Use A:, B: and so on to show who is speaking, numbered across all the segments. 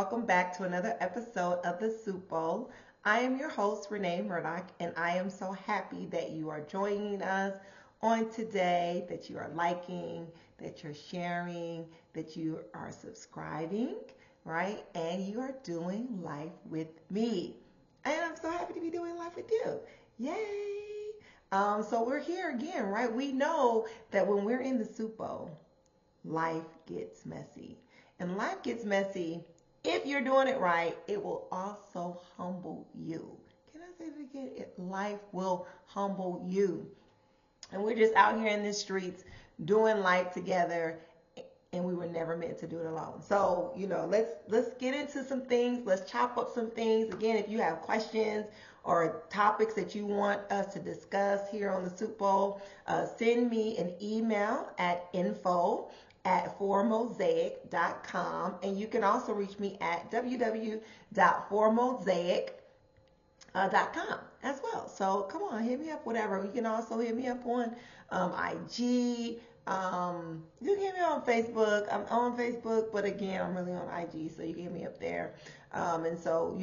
A: welcome back to another episode of the Soup Bowl. I am your host, Renee Murdoch, and I am so happy that you are joining us on today, that you are liking, that you're sharing, that you are subscribing, right? And you are doing life with me. And I'm so happy to be doing life with you. Yay! So we're here again, right? We know that when we're in the Soup Bowl, life gets messy. And life gets messy. If you're doing it right, it will also humble you. Can I say it again? Life will humble you. And we're just out here in the streets doing life together, and we were never meant to do it alone. So, let's get into some things. Let's chop up some things. Again, if you have questions or topics that you want us to discuss here on the Soup Bowl, send me an email at info@formosaic.com, and you can also reach me at www.formosaic.com as well. So come on, hit me up, whatever. You can also hit me up on IG. You can hit me on Facebook. I'm on Facebook, but again, I'm really on IG, so you can hit me up there. And so,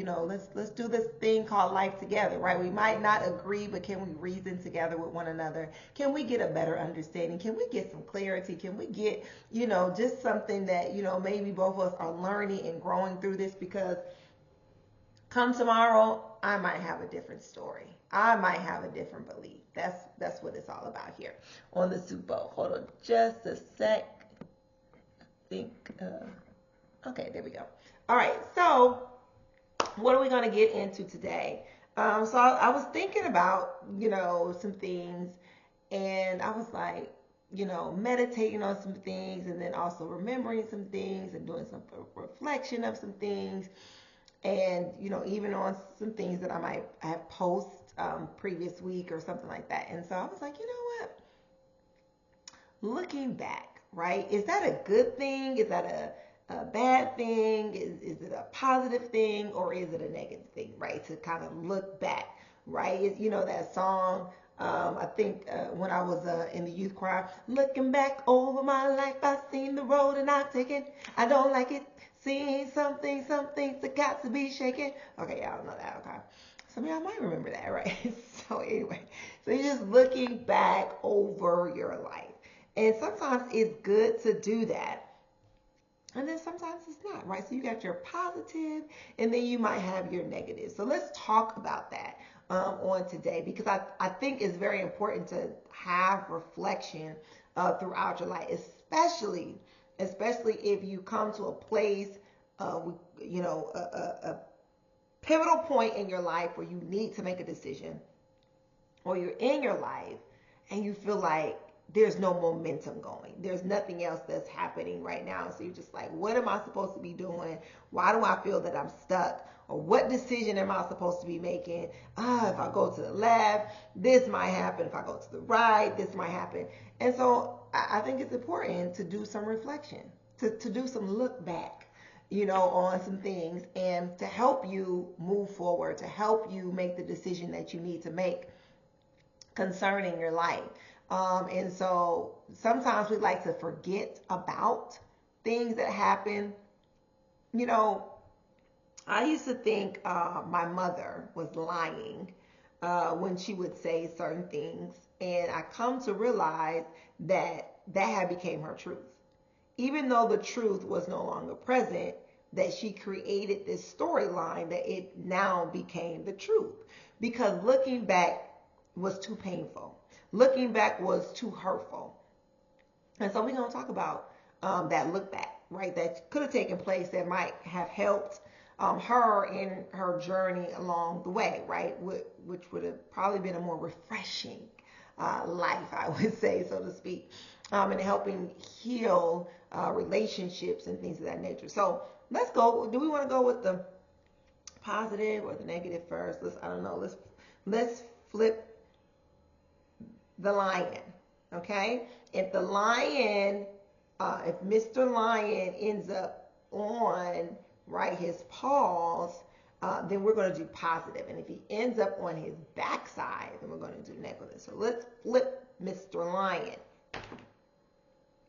A: let's do this thing called life together, right? We might not agree, but can we reason together with one another? Can we get a better understanding? Can we get some clarity? Can we get, just something that, maybe both of us are learning and growing through this? Because come tomorrow, I might have a different story. I might have a different belief. That's what it's all about here on the Soup Bowl. Hold on just a sec. I think, okay, there we go. All right, so what are we going to get into today? So I was thinking about, some things, and I was like, meditating on some things, and then also remembering some things and doing some reflection of some things. And, even on some things that I might have posted previous week or something like that. And so I was like, you know what? Looking back, right? Is that a good thing? Is that a bad thing? Is it a positive thing, or is it a negative thing, right? To kind of look back, right? That song, I think when I was in the youth choir, looking back over my life, I've seen the road and I've taken, I don't like it. Seeing something's that got to be shaken. Okay, y'all know that, okay. Some of y'all might remember that, right? So anyway, so you're just looking back over your life. And sometimes it's good to do that. And then sometimes it's not, right? So you got your positive, and then you might have your negative. So let's talk about that on today, because I think it's very important to have reflection throughout your life, especially if you come to a place, a pivotal point in your life where you need to make a decision, or you're in your life and you feel like there's no momentum going. There's nothing else that's happening right now. So you're just like, what am I supposed to be doing? Why do I feel that I'm stuck? Or what decision am I supposed to be making? If I go to the left, this might happen. If I go to the right, this might happen. And so I think it's important to do some reflection, to do some look back, on some things, and to help you move forward, to help you make the decision that you need to make concerning your life. And so sometimes we like to forget about things that happen. I used to think my mother was lying when she would say certain things. And I come to realize that had became her truth. Even though the truth was no longer present, that she created this storyline that it now became the truth. Because looking back was too painful. Looking back was too hurtful. And so we're going to talk about that look back, right? That could have taken place, that might have helped her in her journey along the way, right? Which would have probably been a more refreshing life, I would say, so to speak, and helping heal relationships and things of that nature. So let's go. Do we want to go with the positive or the negative first? Let's flip the lion, okay? If the lion, if Mr. Lion ends up on, right, his paws, then we're going to do positive. And if he ends up on his backside, then we're going to do negative. So let's flip Mr. Lion.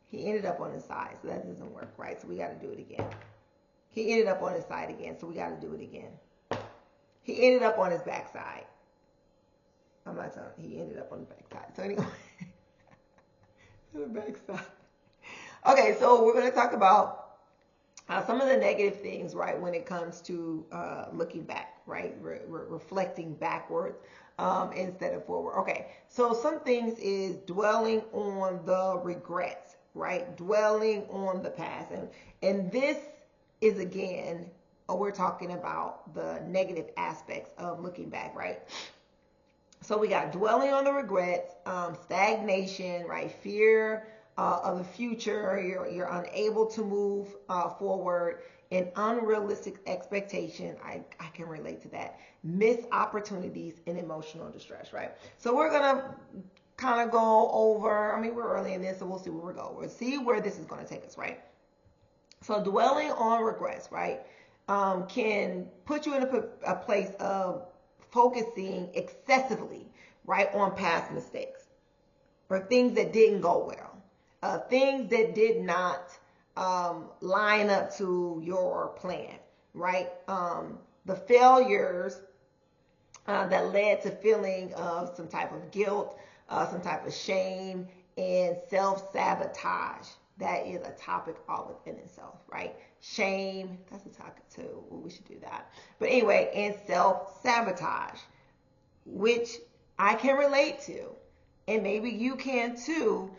A: He ended up on his side, so that doesn't work, right? So we got to do it again. He ended up on his side again, so we got to do it again. He ended up on his backside. I'm not telling you, he ended up on the backside. So anyway, the backside. Okay, so we're going to talk about some of the negative things, right, when it comes to looking back, right, reflecting backwards instead of forward. Okay, so some things is dwelling on the regrets, right, dwelling on the past. And this is, again, we're talking about the negative aspects of looking back, right? So we got dwelling on the regrets, stagnation, right, fear of the future, you're unable to move forward, an unrealistic expectation, I can relate to that, missed opportunities, and emotional distress, right? So we're going to kind of go over, I mean, we're early in this, so we'll see where we go. We'll see where this is going to take us, right? So dwelling on regrets, right, can put you in a place of focusing excessively, right, on past mistakes or things that didn't go well. Things that did not line up to your plan, right? The failures that led to feeling of some type of guilt, some type of shame, and self-sabotage. That is a topic all within itself, right? Shame, that's a topic too. We should do that. But anyway, and self-sabotage, which I can relate to, and maybe you can too,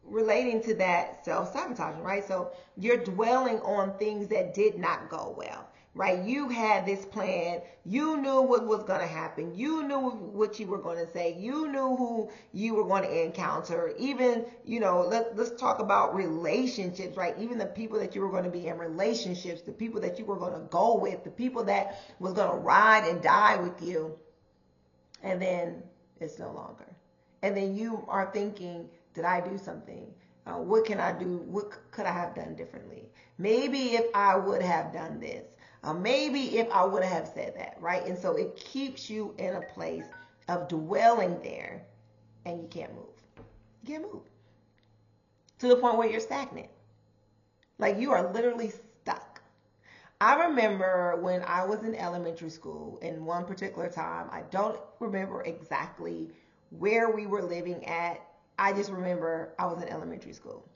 A: relating to that self-sabotaging, right? So you're dwelling on things that did not go well, right? You had this plan. You knew what was going to happen. You knew what you were going to say. You knew who you were going to encounter. Even, let's talk about relationships, right? Even the people that you were going to be in relationships, the people that you were going to go with, the people that was going to ride and die with you. And then it's no longer. And then you are thinking, did I do something? What can I do? What could I have done differently? Maybe if I would have done this. Maybe if I would have said that, right? And so it keeps you in a place of dwelling there, and you can't move. You can't move. To the point where you're stagnant. Like you are literally stuck. I remember when I was in elementary school, in one particular time, I don't remember exactly where we were living at. I just remember I was in elementary school.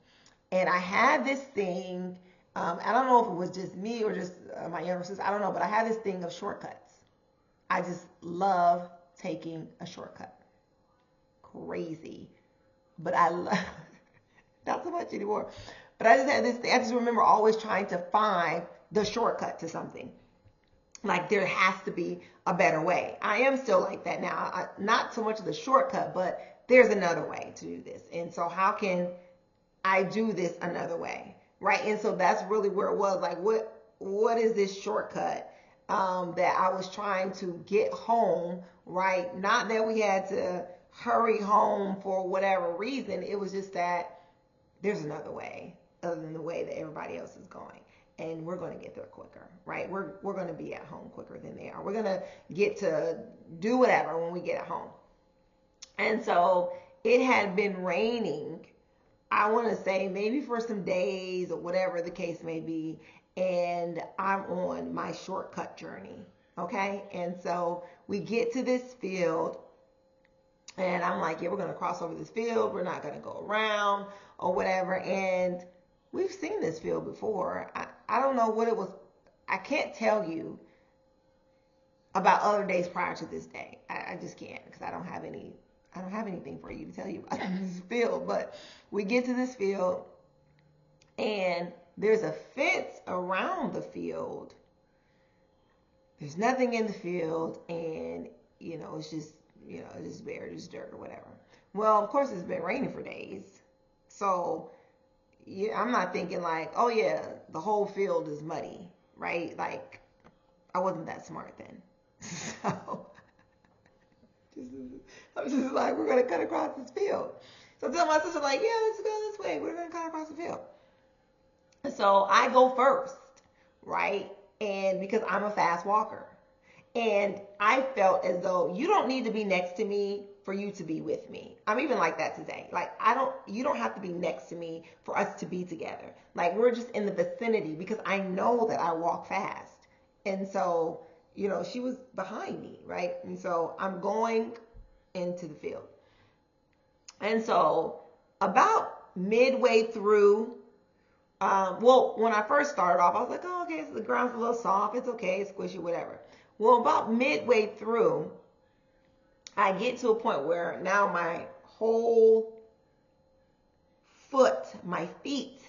A: And I had this thing, I don't know if it was just me or just my younger sister, I don't know, but I had this thing of shortcuts. I just love taking a shortcut. Crazy. But I love, not so much anymore. But I just had this thing, I just remember always trying to find the shortcut to something. Like there has to be a better way. I am still like that now. Not so much of the shortcut, but there's another way to do this. And so how can I do this another way? Right? And so that's really where it was. Like, what is this shortcut that I was trying to get home, right? Not that we had to hurry home for whatever reason. It was just that there's another way other than the way that everybody else is going. And we're going to get there quicker, right? We're going to be at home quicker than they are. We're going to get to do whatever when we get at home. And so it had been raining, I want to say maybe for some days or whatever the case may be. And I'm on my shortcut journey. Okay. And so we get to this field and I'm like, yeah, we're going to cross over this field. We're not going to go around or whatever. And we've seen this field before. I don't know what it was. I can't tell you about other days prior to this day. I just can't because I don't have anything for you to tell you about this field. But we get to this field and there's a fence around the field. There's nothing in the field and, it's just, it's just bare, just dirt or whatever. Well, of course, it's been raining for days. So yeah, I'm not thinking like, oh yeah, the whole field is muddy, right? Like, I wasn't that smart then. So I'm just like, we're going to cut across this field. So I tell my sister, like, yeah, let's go this way. We're going to cut across the field. And so I go first, right? And because I'm a fast walker. And I felt as though you don't need to be next to me for you to be with me. I'm even like that today. Like, you don't have to be next to me for us to be together. Like, we're just in the vicinity because I know that I walk fast. And so, she was behind me, right? And so I'm going into the field. And so about midway through, when I first started off, I was like, oh, okay, so the ground's a little soft. It's okay, it's squishy, whatever. Well, about midway through, I get to a point where now my whole foot, my feet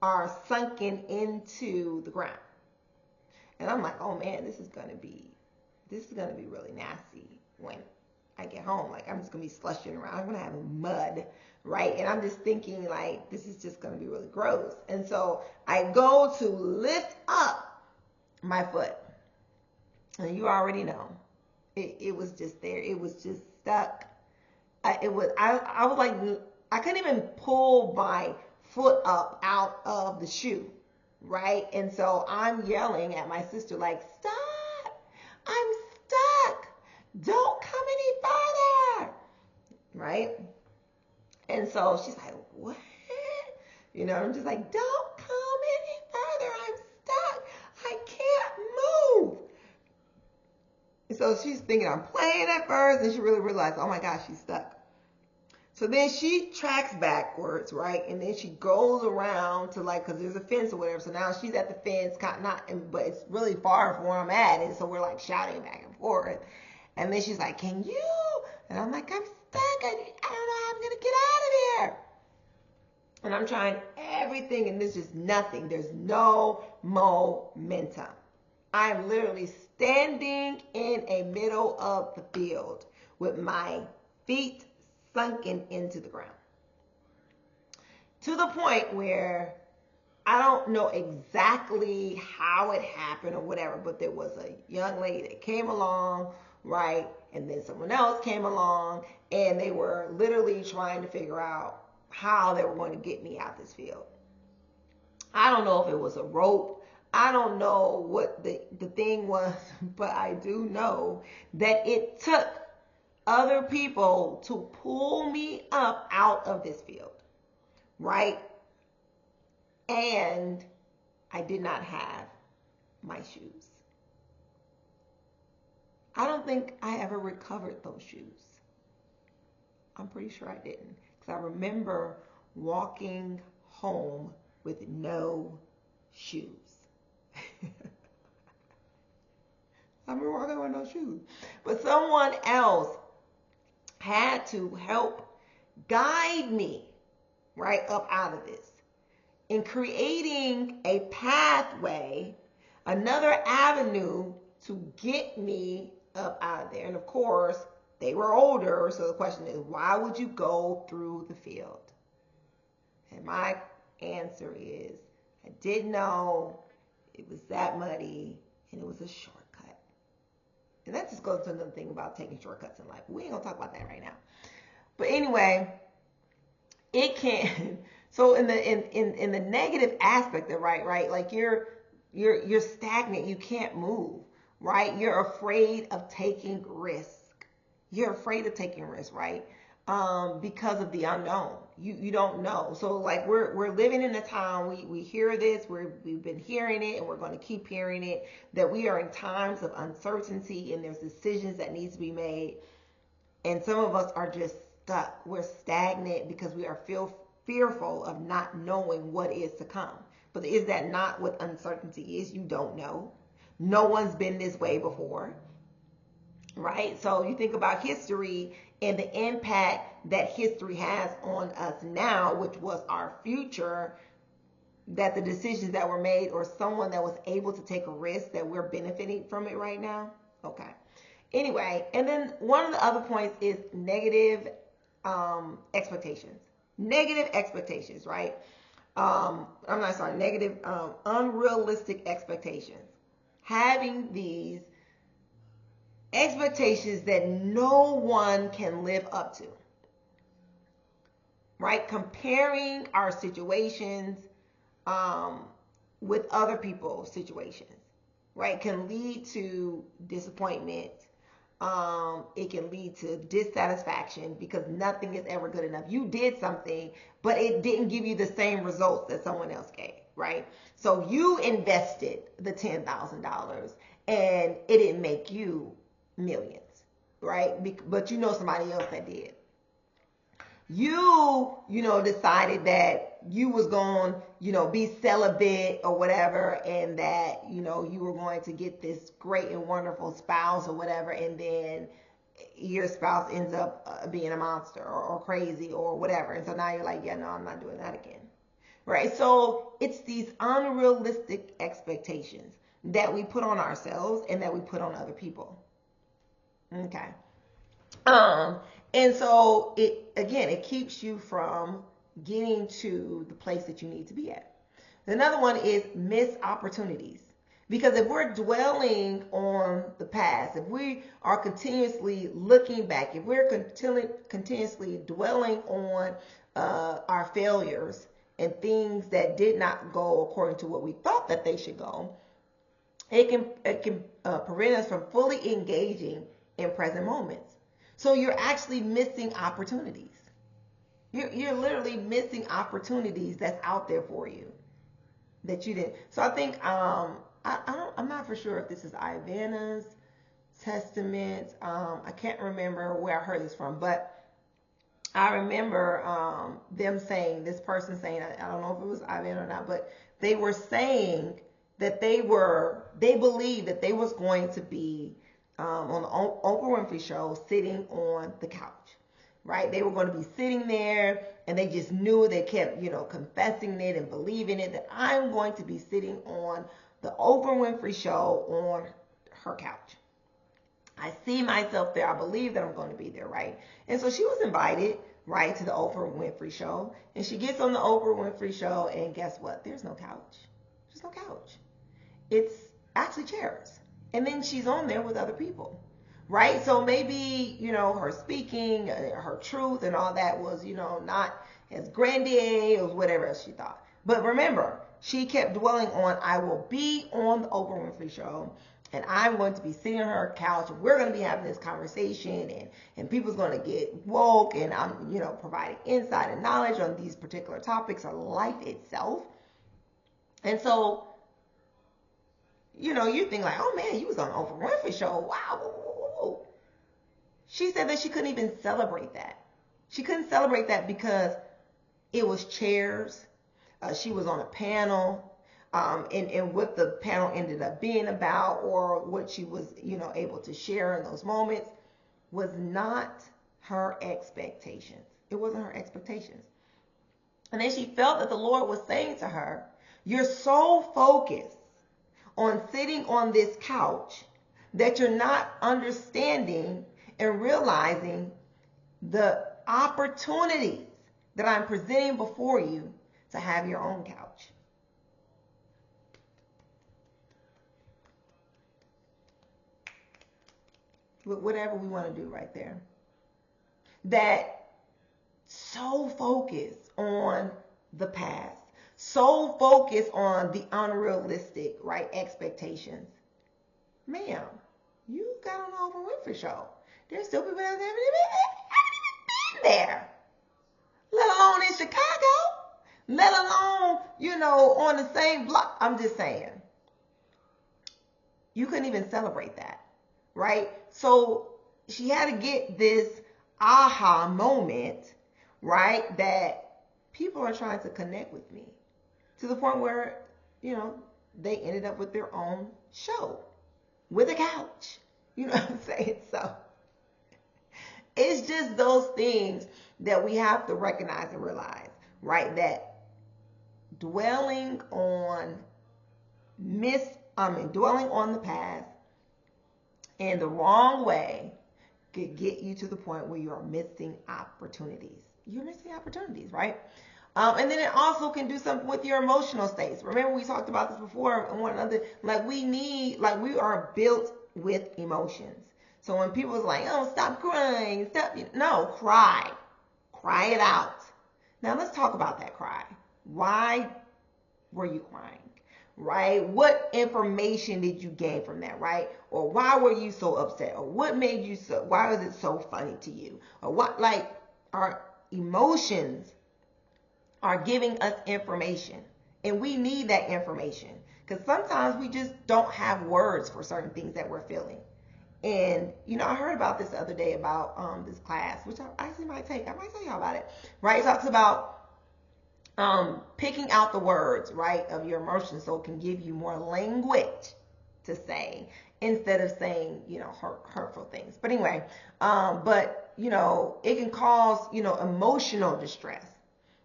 A: are sunken into the ground. And I'm like, oh man, this is gonna be really nasty when I get home. Like, I'm just gonna be slushing around. I'm gonna have mud, right? And I'm just thinking, like, this is just gonna be really gross. And so I go to lift up my foot, and you already know, it was just there. It was just stuck. I was like, I couldn't even pull my foot up out of the shoe, right? And so I'm yelling at my sister, like, stop! I'm stuck! Don't come any farther! Right? And so she's like, what? I'm just like, don't come any further. I'm stuck. I can't move. And so she's thinking I'm playing at first, and she really realized, oh my gosh, she's stuck. So then she tracks backwards, right? And then she goes around to, like, because there's a fence or whatever. So now she's at the fence, but it's really far from where I'm at. And so we're like shouting back and forth. And then she's like, can you? And I'm like, I'm stuck. I don't know how I'm going to get out of here. And I'm trying everything, and there's just nothing. There's no momentum. I'm literally standing in a middle of the field with my feet sunken into the ground. To the point where I don't know exactly how it happened or whatever, but there was a young lady that came along, right? And then someone else came along, and they were literally trying to figure out how they were going to get me out this field. I don't know if it was a rope. I don't know what the thing was, but I do know that it took other people to pull me up out of this field, right? And I did not have my shoes. I don't think I ever recovered those shoes. I'm pretty sure I didn't, because I remember walking home with no shoes. I remember walking with no shoes. But someone else had to help guide me right up out of this, in creating a pathway, another avenue to get me up out of there. And of course, they were older, so the question is, why would you go through the field? And my answer is, I didn't know it was that muddy, and it was a shortcut. And that just goes to another thing about taking shortcuts in life. We ain't gonna talk about that right now. But anyway, it can. So in the negative aspect of right, like you're stagnant. You can't move, right? You're afraid of taking risk. You're afraid of taking risk, right? Because of the unknown. You don't know. So like we're living in a time, we hear this, we've been hearing it, and we're going to keep hearing it, that we are in times of uncertainty, and there's decisions that need to be made. And some of us are just stuck. We're stagnant because we are fearful of not knowing what is to come. But is that not what uncertainty is? You don't know. No one's been this way before, right? So you think about history and the impact that history has on us now, which was our future, that the decisions that were made, or someone that was able to take a risk, that we're benefiting from it right now. Okay. Anyway, and then one of the other points is negative expectations. Negative expectations, right? Negative, unrealistic expectations. Having these expectations that no one can live up to, right? Comparing our situations with other people's situations, right, can lead to disappointment, It can lead to dissatisfaction because nothing is ever good enough. You did something, but it didn't give you the same results that someone else gave, right? So you invested the $10,000 and it didn't make you millions, right? But you know somebody else that did. You decided that you was going, be celibate or whatever, and that, you were going to get this great and wonderful spouse or whatever, and then your spouse ends up being a monster or crazy or whatever. And so now you're like, yeah, no, I'm not doing that again. Right? So it's these unrealistic expectations that we put on ourselves and that we put on other people. Okay. And so it keeps you from getting to the place that you need to be at. Another one is missed opportunities. Because if we're dwelling on the past, if we are continuously looking back, if we're continuously dwelling on our failures and things that did not go according to what we thought that they should go, it can prevent us from fully engaging in present moments. So you're actually missing opportunities. You're literally missing opportunities that's out there for you that you didn't. So I think I'm not for sure if this is Ivana's testament. I can't remember where I heard this from, but I remember this person saying, I don't know if it was Ivana or not, but they were saying that they believed that they was going to be on the Oprah Winfrey Show sitting on the couch, right? They were going to be sitting there and they just knew, they kept, confessing it and believing it, that I'm going to be sitting on the Oprah Winfrey Show on her couch. I see myself there. I believe that I'm going to be there, right? And so she was invited, right, to the Oprah Winfrey Show. And she gets on the Oprah Winfrey Show and guess what? There's no couch. There's no couch. It's actually chairs. And then she's on there with other people, right? So maybe, her speaking, her truth and all that was, not as grandiose or whatever else she thought. But remember, she kept dwelling on, I will be on the Oprah Winfrey Show and I'm going to be sitting on her couch and we're going to be having this conversation and people's going to get woke and I'm, providing insight and knowledge on these particular topics of life itself. And so, you think like, oh man, you was on the Oprah Winfrey Show. Wow. Whoa. She said that she couldn't even celebrate that. She couldn't celebrate that because it was chairs. She was on a panel. And what the panel ended up being about or what she was, able to share in those moments was not her expectations. It wasn't her expectations. And then she felt that the Lord was saying to her, you're so focused on sitting on this couch that you're not understanding and realizing the opportunities that I'm presenting before you to have your own couch. Whatever we want to do right there. That so focused on the past, so focused on the unrealistic, right, expectations. Ma'am, you got on the Oprah Winfrey Show. There's still people that haven't even been there, let alone in Chicago, let alone, on the same block. I'm just saying. You couldn't even celebrate that, right? So she had to get this aha moment, right, that people are trying to connect with me. To the point where, they ended up with their own show with a couch. You know what I'm saying? So it's just those things that we have to recognize and realize, right? That dwelling on the past in the wrong way could get you to the point where you're missing opportunities. You're missing opportunities, right? And then it also can do something with your emotional states. Remember we talked about this before and one another. We are built with emotions. So when people is like, oh, stop crying, cry. Cry it out. Now let's talk about that cry. Why were you crying? right? What information did you gain from that, right? Or why were you so upset? Or what made you so, why was it so funny to you? Or what, like, our emotions are giving us information, and we need that information because sometimes we just don't have words for certain things that we're feeling. And I heard about this the other day about this class, which I actually might take. I might tell y'all about it, right? It talks about picking out the words, right, of your emotions so it can give you more language to say instead of saying, hurtful things. But anyway, it can cause, emotional distress,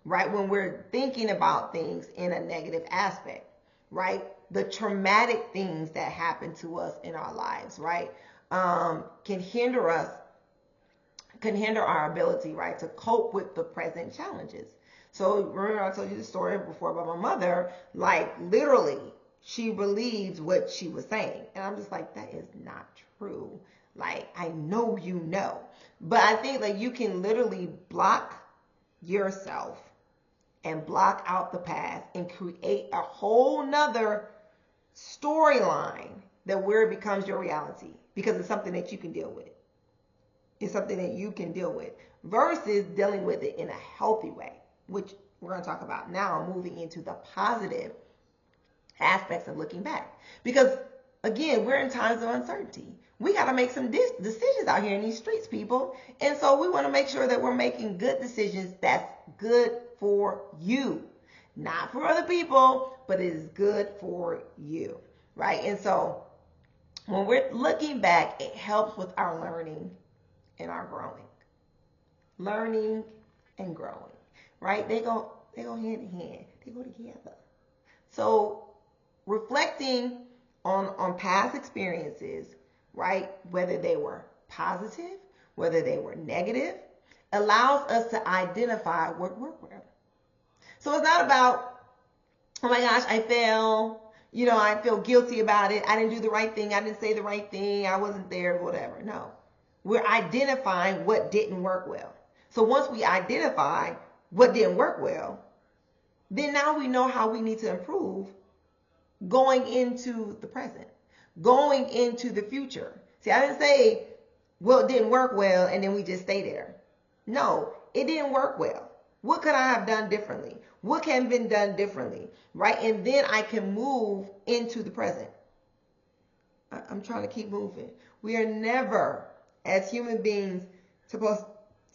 A: right, when we're thinking about things in a negative aspect, right? The traumatic things that happen to us in our lives, right, can hinder our ability, right, to cope with the present challenges. So remember I told you the story before about my mother, like literally she believed what she was saying. And I'm just like, that is not true. Like, I know you know. But I think like you can literally block yourself and block out the past and create a whole nother storyline that where it becomes your reality because it's something that you can deal with. It's something that you can deal with versus dealing with it in a healthy way, which we're going to talk about now, moving into the positive aspects of looking back. Because again, we're in times of uncertainty. We got to make some decisions out here in these streets, people. And so we want to make sure that we're making good decisions that's good for you. Not for other people, but it is good for you, right? And so when we're looking back, it helps with our learning and our growing. Learning and growing, right? They go hand in hand. They go together. So reflecting on past experiences, right, whether they were positive, whether they were negative, allows us to identify what worked well. So it's not about, oh my gosh, I failed. I feel guilty about it. I didn't do the right thing. I didn't say the right thing. I wasn't there, whatever. No. We're identifying what didn't work well. So once we identify what didn't work well, then now we know how we need to improve going into the present, going into the future. See, I didn't say, well, it didn't work well, and then we just stay there. No, it didn't work well. What could I have done differently? What can have been done differently, right? And then I can move into the present. I'm trying to keep moving. We are never, as human beings, supposed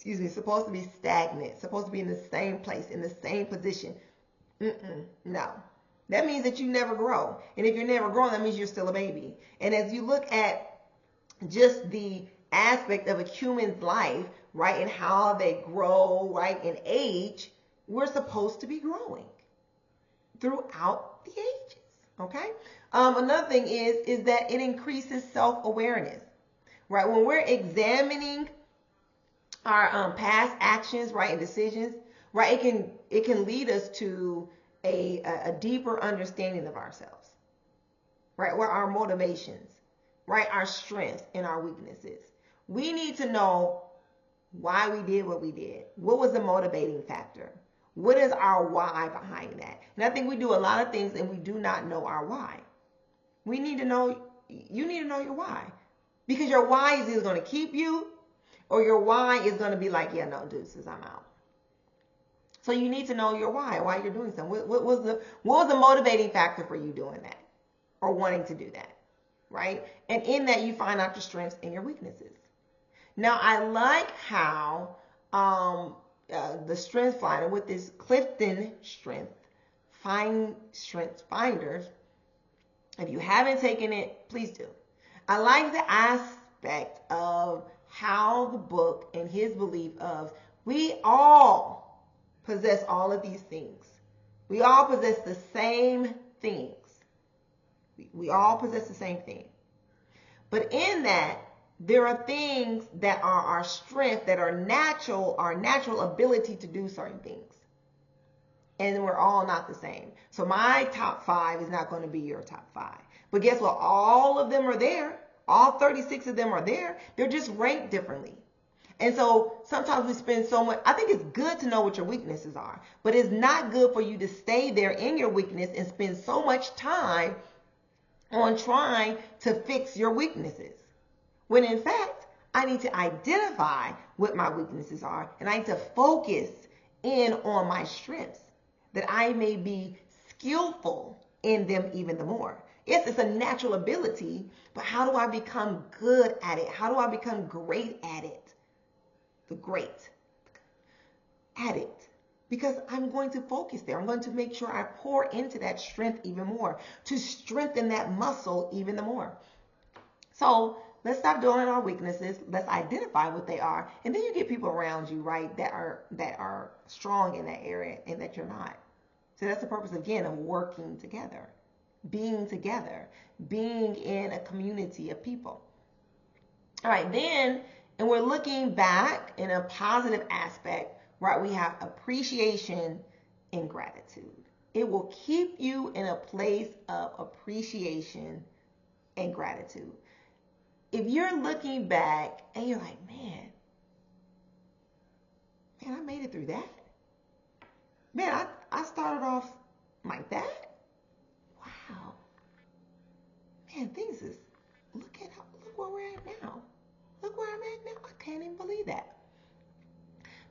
A: to be stagnant, supposed to be in the same place, in the same position. No. That means that you never grow. And if you're never growing, that means you're still a baby. And as you look at just the aspect of a human's life, right, and how they grow, right, in age, we're supposed to be growing throughout the ages, okay? Another thing is that it increases self-awareness, right? When we're examining our past actions, right, and decisions, right, it can lead us to a deeper understanding of ourselves, right? Where our motivations, right, our strengths and our weaknesses. We need to know why we did what we did. What was the motivating factor? What is our why behind that? And I think we do a lot of things and we do not know our why. You need to know your why. Because your why is either going to keep you or your why is going to be like, yeah, no, deuces, I'm out. So you need to know your why you're doing something. What was the motivating factor for you doing that or wanting to do that, right? And in that you find out your strengths and your weaknesses. Now, I like how the Strength Finder with this Clifton Strengths Finders, if you haven't taken it, please do. I like the aspect of how the book and his belief of we all possess all of these things. We all possess the same things. We all possess the same thing. But in that, there are things that are our strength, that are natural, our natural ability to do certain things. And we're all not the same. So my top 5 is not going to be your top 5. But guess what? All of them are there. All 36 of them are there. They're just ranked differently. And so sometimes we spend so much, I think it's good to know what your weaknesses are, but it's not good for you to stay there in your weakness and spend so much time on trying to fix your weaknesses. When in fact, I need to identify what my weaknesses are, and I need to focus in on my strengths, that I may be skillful in them even the more. Yes, it's a natural ability, but how do I become good at it? How do I become great at it? The great at it. Because I'm going to focus there. I'm going to make sure I pour into that strength even more, to strengthen that muscle even the more. So let's stop dwelling on our weaknesses. Let's identify what they are. And then you get people around you, right, that are strong in that area and that you're not. So that's the purpose, again, of working together, being in a community of people. All right, then, and we're looking back in a positive aspect, right? We have appreciation and gratitude. It will keep you in a place of appreciation and gratitude. If you're looking back and you're like, man, I made it through that. Man, I started off like that. Wow. Man, things is, look where we're at now. Look where I'm at now. I can't even believe that.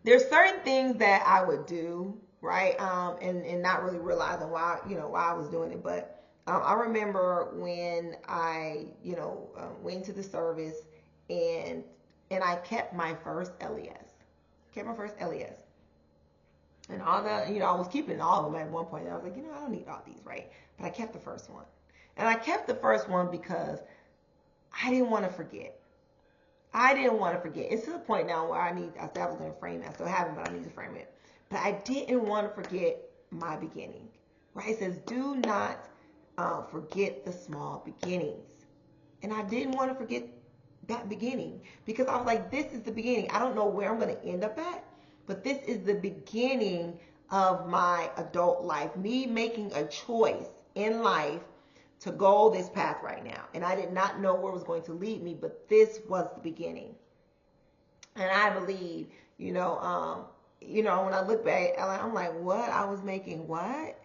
A: There's certain things that I would do, right? And not really realizing why I was doing it. But I remember when I, went to the service and I kept my first LES. And all the, I was keeping all of them at one point. And I was like, I don't need all these, right? But I kept the first one. And I kept the first one because I didn't want to forget. It's to the point now where I said I was going to frame it. I still haven't, but I need to frame it. But I didn't want to forget my beginning. Right? It says, do not forget the small beginnings. And I didn't want to forget that beginning because I was like, this is the beginning. I don't know where I'm going to end up at, but this is the beginning of my adult life. Me making a choice in life to go this path right now. And I did not know where it was going to lead me, but this was the beginning. And I believe, when I look back, I'm like, what? I was making what?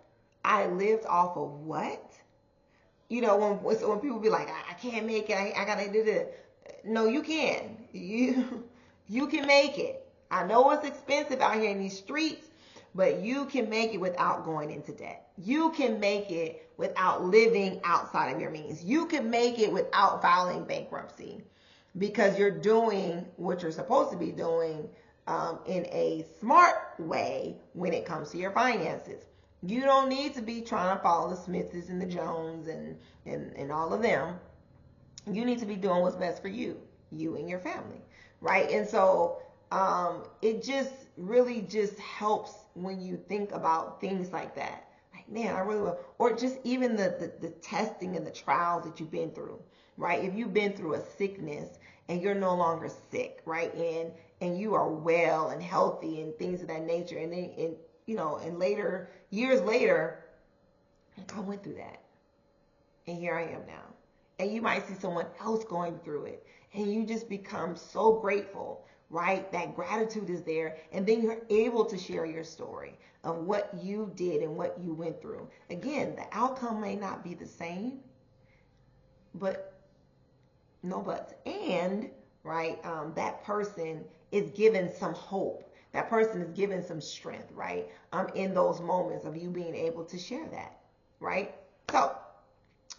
A: I lived off of what? When people be like, I can't make it, I gotta do this. No, you can. You can make it. I know it's expensive out here in these streets, but you can make it without going into debt. You can make it without living outside of your means. You can make it without filing bankruptcy because you're doing what you're supposed to be doing in a smart way when it comes to your finances. You don't need to be trying to follow the Smiths and the Jones and all of them. You need to be doing what's best for you and your family, right? And so it just really just helps when you think about things like that. Like, man, I really will. Or just even the testing and the trials that you've been through, right? If you've been through a sickness and you're no longer sick, right? And you are well and healthy and things of that nature. And then, and years later, I went through that. And here I am now. And you might see someone else going through it. And you just become so grateful, right? That gratitude is there. And then you're able to share your story of what you did and what you went through. Again, the outcome may not be the same, but no buts. And, right, that person is given some hope. That person is given some strength, right? In those moments of you being able to share that, right? So,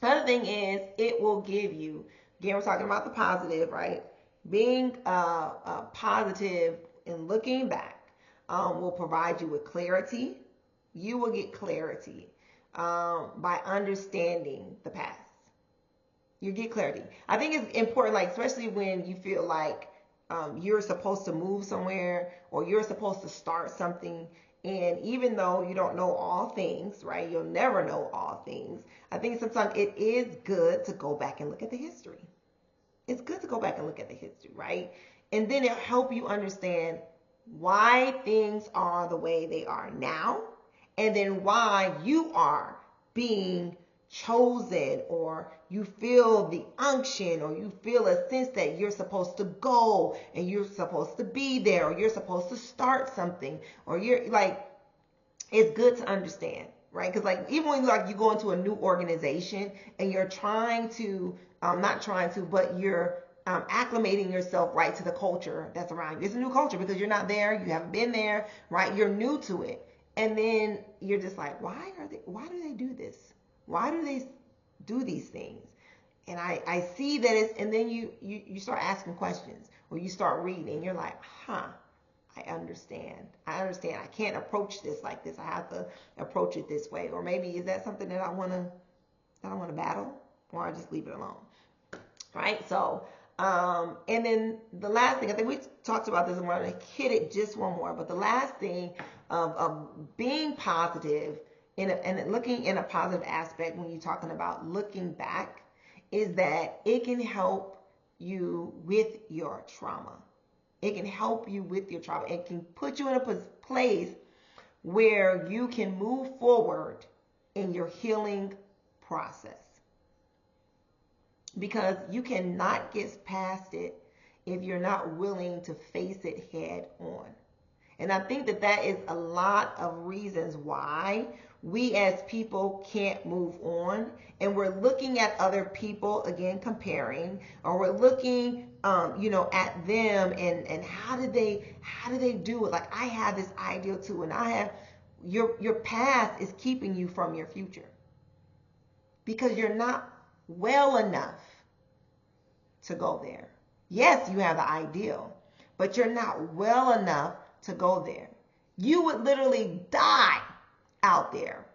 A: another thing is it will give you, again, we're talking about the positive, right? Being positive and looking back will provide you with clarity. You will get clarity by understanding the past. You get clarity. I think it's important, like especially when you feel like you're supposed to move somewhere or you're supposed to start something. And even though you don't know all things, right? You'll never know all things. I think sometimes it is good to go back and look at the history. It's good to go back and look at the history, right? And then it'll help you understand why things are the way they are now. And then why you are being chosen, or you feel the unction, or you feel a sense that you're supposed to go and you're supposed to be there, or you're supposed to start something, or you're like, it's good to understand, right? Because like even when like you go into a new organization and you're trying to, not trying to, but you're acclimating yourself right to the culture that's around you. It's a new culture because you're not there, you haven't been there, right? You're new to it, and then you're just like, why do they do this? Why do they do these things? And I see that it's, and then you start asking questions, or you start reading, you're like, huh, I understand. I can't approach this like this. I have to approach it this way. Or maybe is that something that I want to battle, or I just leave it alone. Right? So, and then the last thing, I think we talked about this and we're going to hit it just one more, but the last thing of being positive and looking in a positive aspect when you're talking about looking back is that it can help you with your trauma. It can help you with your trauma. It can put you in a place where you can move forward in your healing process. Because you cannot get past it if you're not willing to face it head on. And I think that is a lot of reasons why we as people can't move on, and we're looking at other people, again, comparing, or we're looking at them and how did they do it? Like, I have this ideal too, and I have your past is keeping you from your future because you're not well enough to go there. Yes, you have the ideal, but you're not well enough to go there. You would literally die out there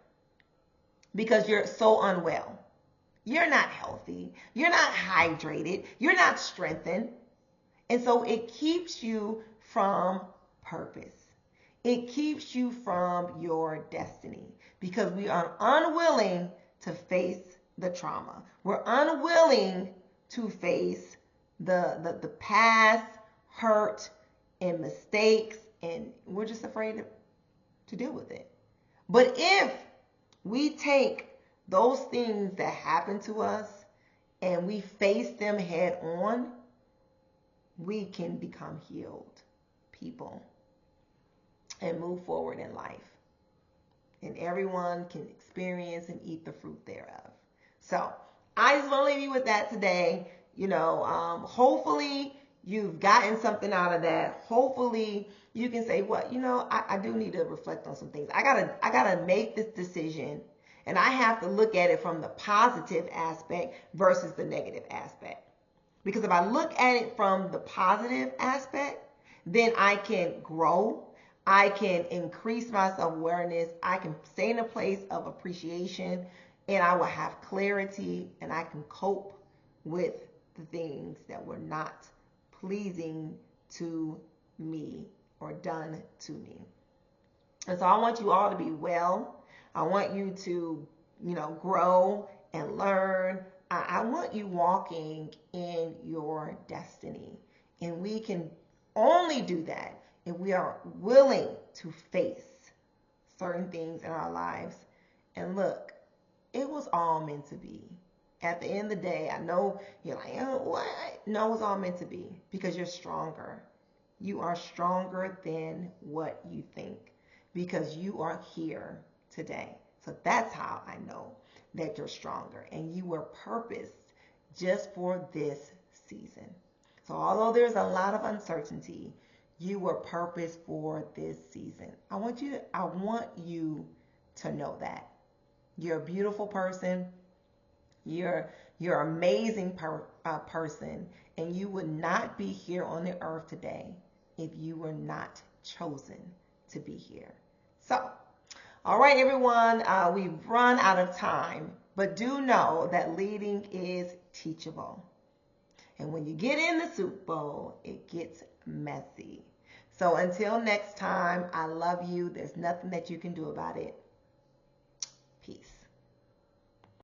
A: because you're so unwell. You're not healthy. You're not hydrated. You're not strengthened. And so it keeps you from purpose. It keeps you from your destiny because we are unwilling to face the trauma. We're unwilling to face the past hurt and mistakes, and we're just afraid to deal with it. But if we take those things that happen to us and we face them head on, we can become healed people and move forward in life. And everyone can experience and eat the fruit thereof. So I just want to leave you with that today. Hopefully you've gotten something out of that. Hopefully you can say, well, I do need to reflect on some things. I gotta make this decision, and I have to look at it from the positive aspect versus the negative aspect. Because if I look at it from the positive aspect, then I can grow. I can increase my self-awareness. I can stay in a place of appreciation, and I will have clarity, and I can cope with the things that were not pleasing to me or done to me. And so I want you all to be well. I want you to, grow and learn. I want you walking in your destiny. And we can only do that if we are willing to face certain things in our lives. And look, it was all meant to be. At the end of the day, I know you're like, oh, what? No, it's all meant to be because you're stronger. You are stronger than what you think because you are here today. So that's how I know that you're stronger and you were purposed just for this season. So although there's a lot of uncertainty, you were purposed for this season. I want you to know that. You're a beautiful person. You're an amazing person, and you would not be here on the earth today if you were not chosen to be here. So, all right, everyone, we've run out of time, but do know that leading is teachable. And when you get in the soup bowl, it gets messy. So until next time, I love you. There's nothing that you can do about it. Peace.